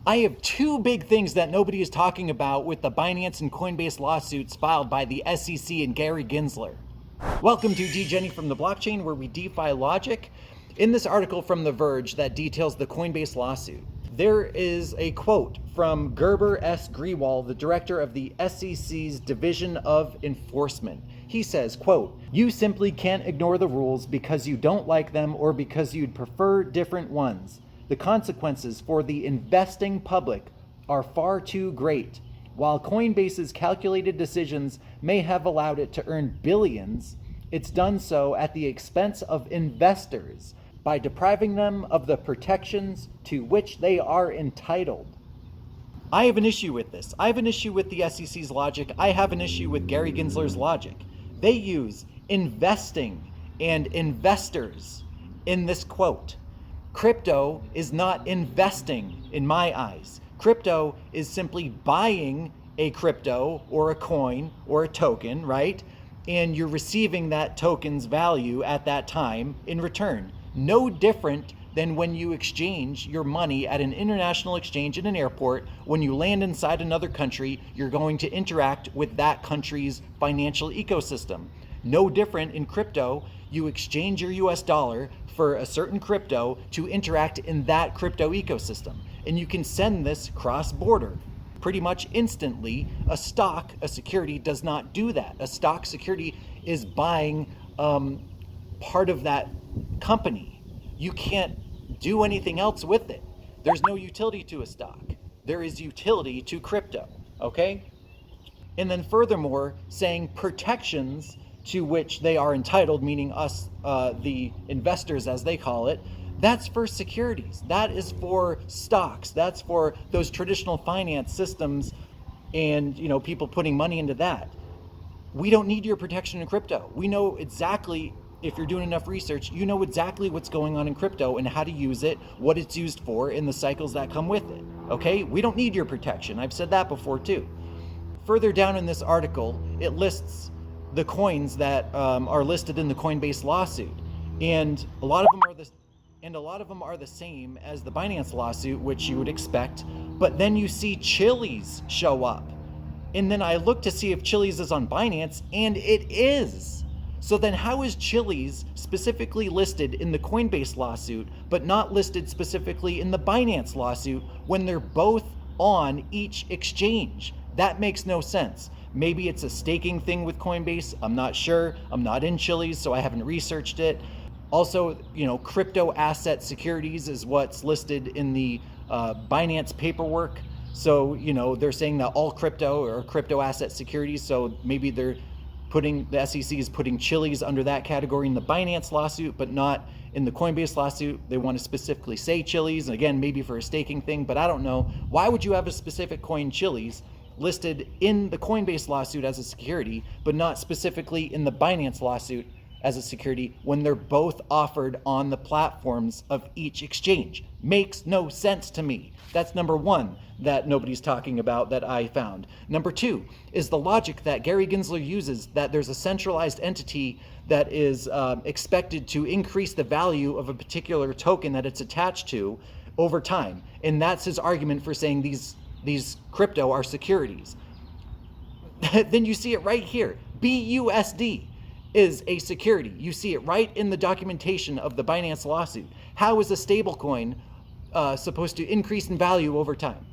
I have two big things that nobody is talking about with the Binance and Coinbase lawsuits filed by the SEC and Gary Gensler. Welcome to Degenny from the blockchain, where we defy logic. In this article from The Verge that details the Coinbase lawsuit, there is a quote from Gerber S. Grewal, the director of the SEC's Division of Enforcement. He says, quote, "You simply can't ignore the rules because you don't like them or because you'd prefer different ones. The consequences for the investing public are far too great. While Coinbase's calculated decisions may have allowed it to earn billions, it's done so at the expense of investors by depriving them of the protections to which they are entitled." I have an issue with this. I have an issue with the SEC's logic. I have an issue with Gary Gensler's logic. They use investing and investors in this quote. Crypto is not investing in my eyes. Crypto is simply buying a crypto or a coin or a token, right? And you're receiving that token's value at that time in return. No different than when you exchange your money at an international exchange in an airport. When you land inside another country, you're going to interact with that country's financial ecosystem. No different in crypto. You exchange your US dollar for a certain crypto to interact in that crypto ecosystem. And you can send this cross-border pretty much instantly. A stock, a security, does not do that. A stock security is buying part of that company. You can't do anything else with it. There's no utility to a stock. There is utility to crypto, okay? And then furthermore, saying protections to which they are entitled, meaning us, the investors as they call it, that's for securities. That is for stocks. That's for those traditional finance systems and, you know, people putting money into that. We don't need your protection in crypto. We know exactly, if you're doing enough research, you know exactly what's going on in crypto and how to use it, what it's used for, and the cycles that come with it, okay? We don't need your protection. I've said that before too. Further down in this article, it lists the coins that are listed in the Coinbase lawsuit, and a lot of them are the same as the Binance lawsuit, which you would expect. But then you see Chiliz show up, and then I look to see if Chiliz is on Binance, and it is. So then how is Chiliz specifically listed in the Coinbase lawsuit, but not listed specifically in the Binance lawsuit when they're both on each exchange? That makes no sense. Maybe it's a staking thing with Coinbase. I'm not sure. I'm not in Chiliz, so I haven't researched it. Also, you know, crypto asset securities is what's listed in the Binance paperwork. So, you know, they're saying that all crypto or crypto asset securities. So maybe the SEC is putting Chiliz under that category in the Binance lawsuit, but not in the Coinbase lawsuit. They want to specifically say Chiliz, and again, maybe for a staking thing, but I don't know. Why would you have a specific coin Chiliz listed in the Coinbase lawsuit as a security, but not specifically in the Binance lawsuit as a security when they're both offered on the platforms of each exchange? Makes no sense to me. That's number one that nobody's talking about that I found. Number two is the logic that Gary Gensler uses, that there's a centralized entity that is expected to increase the value of a particular token that it's attached to over time. And that's his argument for saying these crypto are securities. Then you see it right here. BUSD is a security. You see it right in the documentation of the Binance lawsuit. How is a stablecoin supposed to increase in value over time?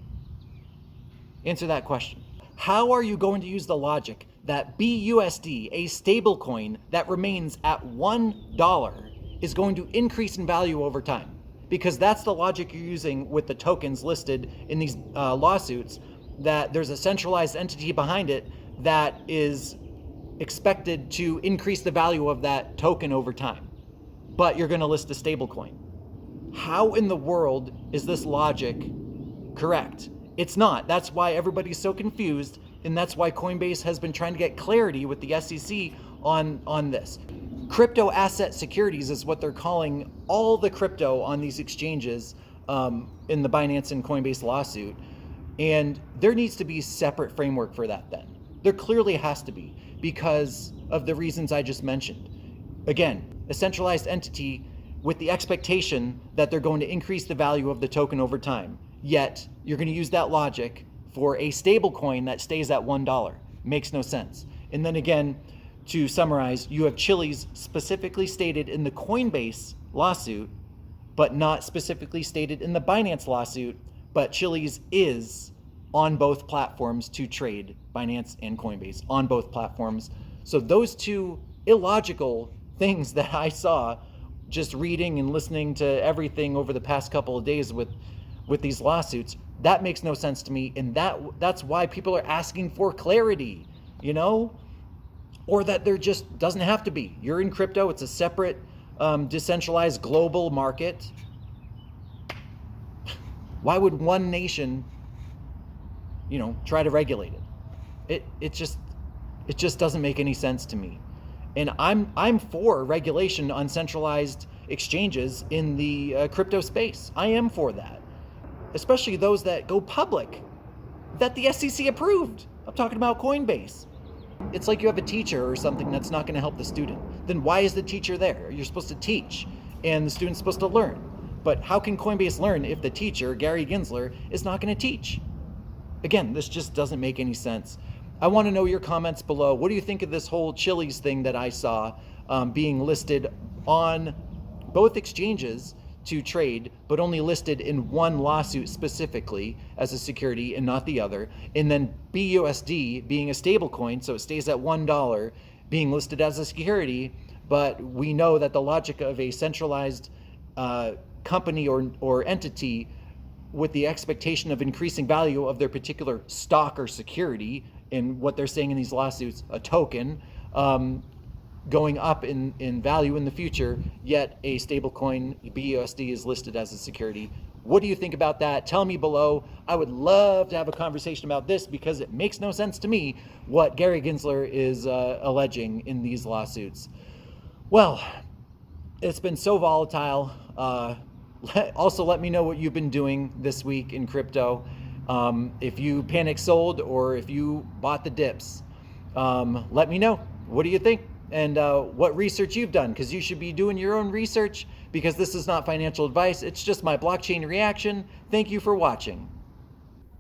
Answer that question. How are you going to use the logic that BUSD, a stablecoin that remains at $1, is going to increase in value over time? Because that's the logic you're using with the tokens listed in these lawsuits, that there's a centralized entity behind it that is expected to increase the value of that token over time. But you're going to list a stablecoin. How in the world is this logic correct? It's not. That's why everybody's so confused, and that's why Coinbase has been trying to get clarity with the SEC on this. Crypto asset securities is what they're calling all the crypto on these exchanges in the Binance and Coinbase lawsuit. And there needs to be a separate framework for that then. There clearly has to be, because of the reasons I just mentioned. Again, a centralized entity with the expectation that they're going to increase the value of the token over time. yet you're going to use that logic for a stable coin that stays at $1. Makes no sense. And then again, to summarize, you have Chiliz specifically stated in the Coinbase lawsuit, but not specifically stated in the Binance lawsuit, but Chiliz is on both platforms to trade, Binance and Coinbase, on both platforms. So those two illogical things that I saw just reading and listening to everything over the past couple of days with these lawsuits, that makes no sense to me. And that's why people are asking for clarity, you know, or that there just doesn't have to be. You're in crypto. It's a separate, decentralized global market. Why would one nation, you know, try to regulate it? It just doesn't make any sense to me. And I'm for regulation on centralized exchanges in the crypto space. I am for that, especially those that go public, that the SEC approved. I'm talking about Coinbase. It's like you have a teacher or something that's not going to help the student. Then why is the teacher there? You're supposed to teach, and the student's supposed to learn. But how can Coinbase learn if the teacher, Gary Gensler, is not going to teach? Again, this just doesn't make any sense. I want to know your comments below. What do you think of this whole Chiliz thing that I saw being listed on both exchanges to trade, but only listed in one lawsuit specifically as a security and not the other, and then BUSD being a stable coin, so it stays at $1, being listed as a security, but we know that the logic of a centralized company or entity with the expectation of increasing value of their particular stock or security, in what they're saying in these lawsuits, a token, going up in value in the future, yet a stablecoin, BUSD, is listed as a security. What do you think about that? Tell me below. I would love to have a conversation about this because it makes no sense to me what Gary Gensler is alleging in these lawsuits. Well, it's been so volatile. Also, let me know what you've been doing this week in crypto. If you panic sold or if you bought the dips, let me know. What do you think? And what research you've done, because you should be doing your own research, because this is not financial advice. It's just my blockchain reaction. Thank you for watching.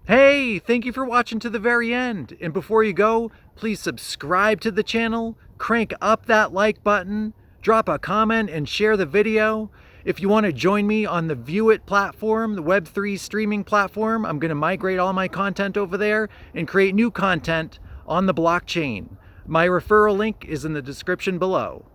Hey, thank you for watching to the very end. And before you go, please subscribe to the channel, crank up that like button, drop a comment and share the video. If you want to join me on the VEUIT platform, the Web3 streaming platform, I'm going to migrate all my content over there and create new content on the blockchain. My referral link is in the description below.